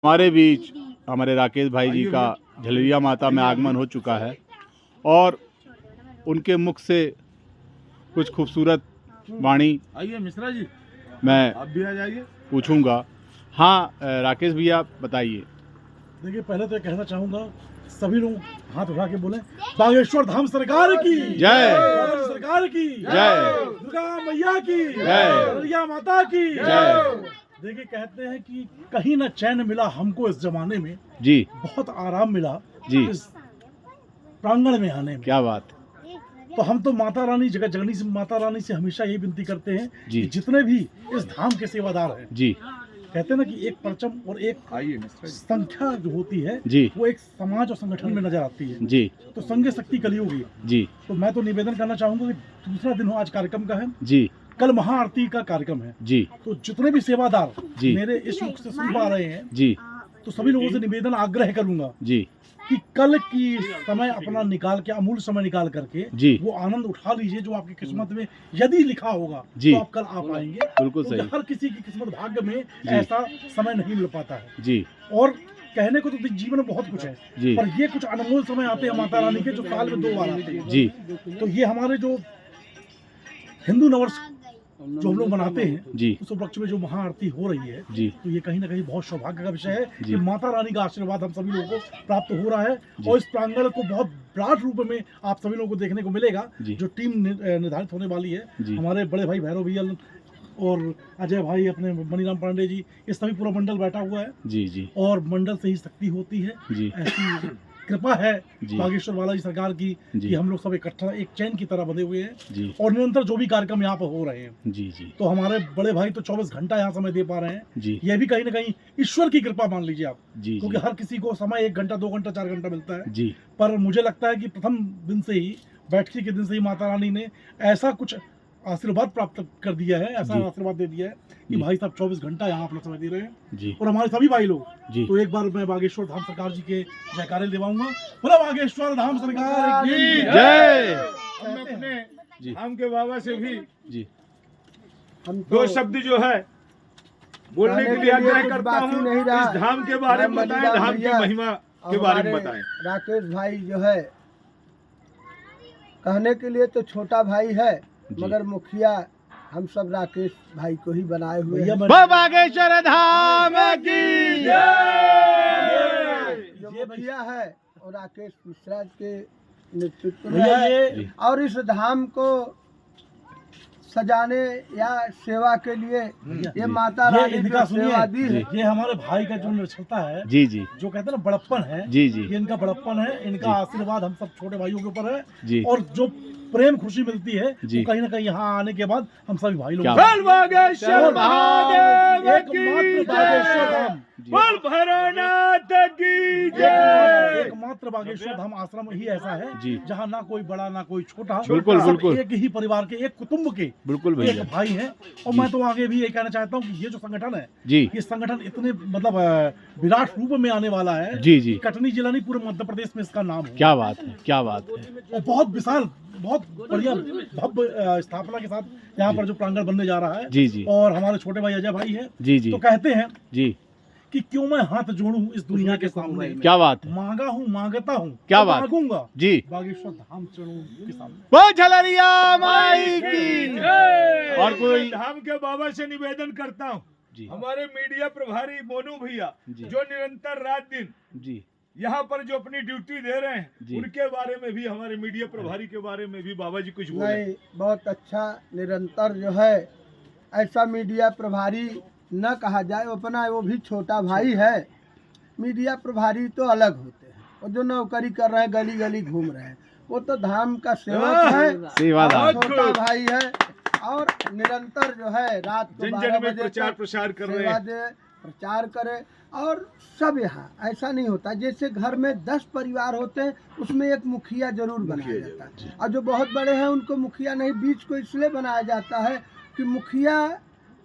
हमारे बीच हमारे राकेश भाई जी का झलरिया माता में आगमन हो चुका है और उनके मुख से कुछ खूबसूरत वाणी आइए मिश्रा जी, मैं आप भी आ जाइए। पूछूंगा। हाँ राकेश भैया बताइए। देखिए, पहले तो ये कहना चाहूँगा, सभी लोग हाथ उठा के बोले बागेश्वर धाम सरकार की जय, बालाजी सरकार की जय, दुर्गा मैया की जय, झलरिया माता की जय। देखिए, कहते हैं कि कहीं ना चैन मिला हमको इस जमाने में, जी बहुत आराम मिला जी, इस प्रांगण में आने में। क्या बात। तो हम तो माता रानी जगत जननी से, माता रानी से हमेशा यही विनती करते हैं जी। कि जितने भी इस धाम के सेवादार हैं, जी कहते हैं ना कि एक परचम और एक आइए मिश्रा जी। संख्या जो होती है जी वो एक समाज और संगठन में नजर आती है। जी तो संघ शक्ति कलयुगी। जी तो मैं तो निवेदन करना चाहूंगा कि दूसरा दिन हो आज कार्यक्रम का है, जी कल महाआरती का कार्यक्रम है। जी तो जितने भी सेवादार जी। मेरे इस युग से सुन पा रहे हैं, जी तो सभी लोगों से निवेदन आग्रह करूंगा जी कि कल की समय अपना निकाल के, अमूल्य समय निकाल करके जी, वो आनंद उठा लीजिए जो आपकी किस्मत में यदि लिखा होगा जी। तो आप कल आ पाएंगे। बिल्कुल क्योंकि सही। हर किसी की किस्मत भाग्य में जी। ऐसा समय नहीं मिल पाता है। जी और कहने को तो जीवन में बहुत कुछ है, जी पर ये कुछ अनमोल समय आते हैं माता रानी के, जो साल में 2 बार आते हैं। जी तो ये हमारे जो हिंदू नववर्ष जो हम लोग मनाते हैं, जी उस उपलक्ष्य में जो महाआरती हो रही है, जी तो ये कहीं ना कहीं बहुत सौभाग्य का विषय है जी। कि माता रानी का आशीर्वाद हम सभी लोगों को प्राप्त हो रहा है। जी। और इस प्रांगण को बहुत ब्राट रूप में आप सभी लोगों को देखने को मिलेगा। जी। जो टीम निर्धारित होने वाली है, जी। हमारे बड़े भाई भैरव भैया और अजय भाई, अपने मनीराम पांडे जी, ये सभी पूरा मंडल बैठा हुआ है। जी जी और मंडल से ही शक्ति होती है, जी ऐसी कृपा है जी। बागेश्वर बालाजी सरकार की जी। कि हम लोग सब इकट्ठा एक चैन की तरह बंधे हुए हैं जी और निरंतर जो भी कार्यक्रम यहाँ पर हो रहे हैं, जी जी तो हमारे बड़े भाई तो 24 घंटा यहाँ समय दे पा रहे हैं। जी यह भी कहीं ना कहीं ईश्वर की कृपा मान लीजिए आप, जी क्योंकि हर किसी को समय 1 घंटा 2 घंटा 4 घंटा मिलता है। जी पर मुझे लगता है कि प्रथम दिन से ही, बैठकी के दिन से ही माता रानी ने ऐसा कुछ आशीर्वाद प्राप्त कर दिया है, ऐसा जी। आशीर्वाद दे दिया है कि जी। भाई साहब 24 घंटा यहाँ अपना समय दे रहे हैं। जी और हमारे सभी भाई लोग, जी तो एक बार मैं बागेश्वर धाम सरकार जी के जयकारे दिवाऊंगा। बोला बागेश्वर धाम सरकार की जय। हम अपने जी। धाम के बाबा से भी जी हम दो शब्द जो है बोलने के लिए आग्रह कुछ करता बाकी हूँ। नहीं रहा। इस धाम के बारे में मैं बताएं, मनीराम धाम की भैया महिमा के और बारे में हमारे बताएं। राकेश भाई जो है, कहने के लिए तो छोटा भाई है, जी। मगर मुखिया हम सब राकेश भाई को ही बनाए हुए भैया हैं। मैं- वो बागेश्वर धाम की जो मुखिया है और राकेश मिश्रा के नेतृत्व में भैया है। ये और इस धाम को सजाने या सेवा के लिए ये माता ये रानी इनका जो सेवा दी सुनिए, है, ये हमारे भाई का जो निर्छलता है, जी जी जो कहते हैं ना बड़प्पन है, जी जी ये इनका बड़प्पन है। इनका आशीर्वाद हम सब छोटे भाइयों के ऊपर है। जी और जो प्रेम खुशी मिलती है, जी। वो कहीं ना कहीं यहाँ आने के बाद हम सभी भाई लोग क्या बोल बागेश्वर महादेव की एकमात्र बागेश्वर जय। धाम, बोल भैरवनाथ की जय। एकमात्र बागेश्वर धाम आश्रम ही ऐसा है जी। जहाँ ना कोई बड़ा ना कोई छोटा, बिल्कुल, सब बिल्कुल। एक ही परिवार के, एक कुटुंब के बिल्कुल एक भैया भाई हैं। और मैं तो आगे भी ये कहना चाहता हूँ कि ये जो संगठन है, जी ये संगठन इतने मतलब विराट रूप में आने वाला है। जी जी कटनी जिला नहीं, पूरे मध्य प्रदेश में इसका नाम है। क्या बात है, क्या बात है। और बहुत विशाल, बहुत बढ़िया भव्य स्थापना के साथ यहाँ पर जो प्रांगण बनने जा रहा है। जी जी और हमारे छोटे भाई अजय भाई है, जी जी तो कहते हैं जी कि क्यों मैं हाथ जोड़ूं इस दुनिया के सामने, क्या बात है, मांगा हूँ मांगता हूँ, क्या तो बात। मांगूंगा जी बागेश्वर धाम चढ़ूं के सामने। वो झलरिया माई की। और कोई धाम के बाबा से निवेदन करता हूँ, जी हमारे मीडिया प्रभारी मोनू भैया जी। जो निरंतर रात दिन जी यहाँ पर जो अपनी ड्यूटी दे रहे हैं, जी। उनके बारे में भी, हमारे मीडिया प्रभारी के बारे में भी बाबा जी कुछ बोले। नहीं, बहुत अच्छा निरंतर जो है, ऐसा मीडिया प्रभारी न कहा जाए, अपना वो भी छोटा भाई है। मीडिया प्रभारी तो अलग होते हैं, और जो नौकरी कर रहे हैं, गली गली घूम रहे हैं, वो तो धाम का सेवक है, सेवादार। और छोटा भाई है। और निरंतर जो है रात को जन 12 जन में बजे प्रचार तक प्रसार कर रहे सेवा हैं। दे, प्रचार करे। और सब यहाँ ऐसा नहीं होता, जैसे घर में 10 परिवार होते हैं, उसमें एक मुखिया जरूर बनाया जाता है। और जो बहुत बड़े हैं उनको मुखिया नहीं, बीच को इसलिए बनाया जाता है कि मुखिया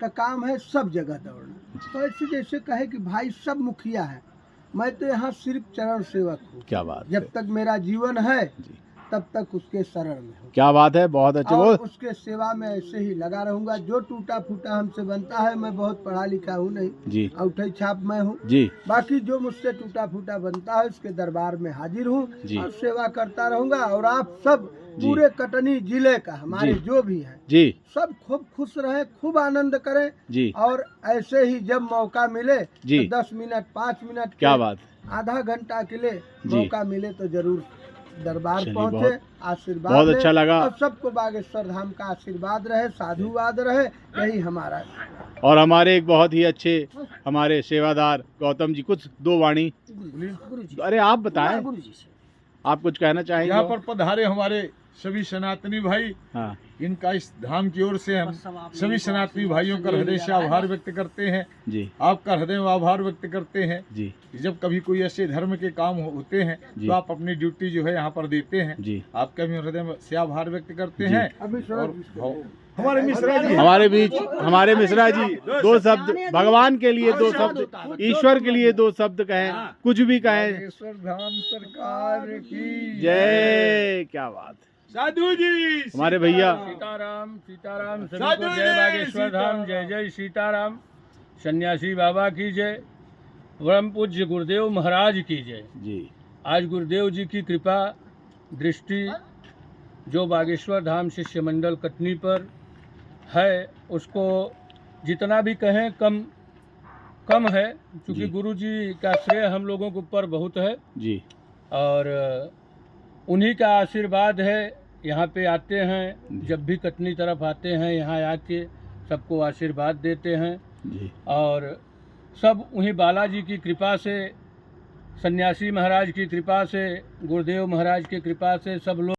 का काम है सब जगह दौड़ना। तो ऐसे जैसे कहे कि भाई सब मुखिया है, मैं तो यहाँ सिर्फ चरण सेवक हूँ। क्या बात है। जब तक मेरा जीवन है, जी तब तक उसके शरण में हूँ क्या बात है, बहुत अच्छे। और वो उसके सेवा में ऐसे ही लगा रहूंगा। जो टूटा फूटा हमसे बनता है, मैं बहुत पढ़ा लिखा हूँ नहीं, जी औठे छाप मैं हूँ, जी बाकी जो मुझसे टूटा फूटा बनता है उसके दरबार में हाजिर हूँ जी और सेवा करता रहूंगा। और आप सब जी। पूरे कटनी जिले का हमारे जी। जो भी है जी सब खूब खुश रहें, खूब आनंद करें। जी और ऐसे ही जब मौका मिले जी। तो 10 मिनट 5 मिनट क्या के, बात, आधा घंटा के लिए जी। मौका मिले तो जरूर दरबार चलिए, पहुंचे, बहुत आशीर्वाद बहुत लें। अच्छा लगा। और सबको बागेश्वर धाम का आशीर्वाद रहे, साधुवाद रहे, यही हमारा। और हमारे एक बहुत ही अच्छे हमारे सेवादार गौतम जी, कुछ दो वाणी। अरे आप बताएं, आप कुछ कहना चाहेंगे? यहाँ पर पधारे हमारे सभी सनातनी भाई, हाँ इनका इस धाम की ओर से हम सभी सनातनी भाइयों का हृदय से आभार व्यक्त करते हैं। जी आपका हृदय में आभार व्यक्त करते हैं। जी जब कभी कोई ऐसे धर्म के काम होते हैं जी। तो आप अपनी ड्यूटी जो है यहाँ पर देते हैं। जी। आपका भी हृदय में से आभार व्यक्त करते जी। हैं। और हमारे मिश्रा जी, हमारे बीच हमारे मिश्रा जी दो शब्द भगवान के लिए, दो शब्द ईश्वर के लिए, दो शब्द कहें, कुछ भी कहें। बागेश्वर धाम सरकार की जय। क्या बात है। साधु जी, हमारे भैया सीताराम सीताराम सभी साधु को जी, जय बागेश्वर धाम, जय जय सीताराम। सन्यासी बाबा की जय, परम पूज्य गुरुदेव महाराज की जय। जी आज गुरुदेव जी की कृपा दृष्टि जो बागेश्वर धाम शिष्य मंडल कटनी पर है, उसको जितना भी कहें कम है, क्योंकि जी। गुरु जी का श्रेय हम लोगों के ऊपर बहुत है। जी और उन्हीं का आशीर्वाद है। यहाँ पे आते हैं, जब भी कटनी तरफ आते हैं, यहाँ आके सबको आशीर्वाद देते हैं। जी और सब उन्हीं बालाजी की कृपा से, सन्यासी महाराज की कृपा से, गुरुदेव महाराज की कृपा से सब लोग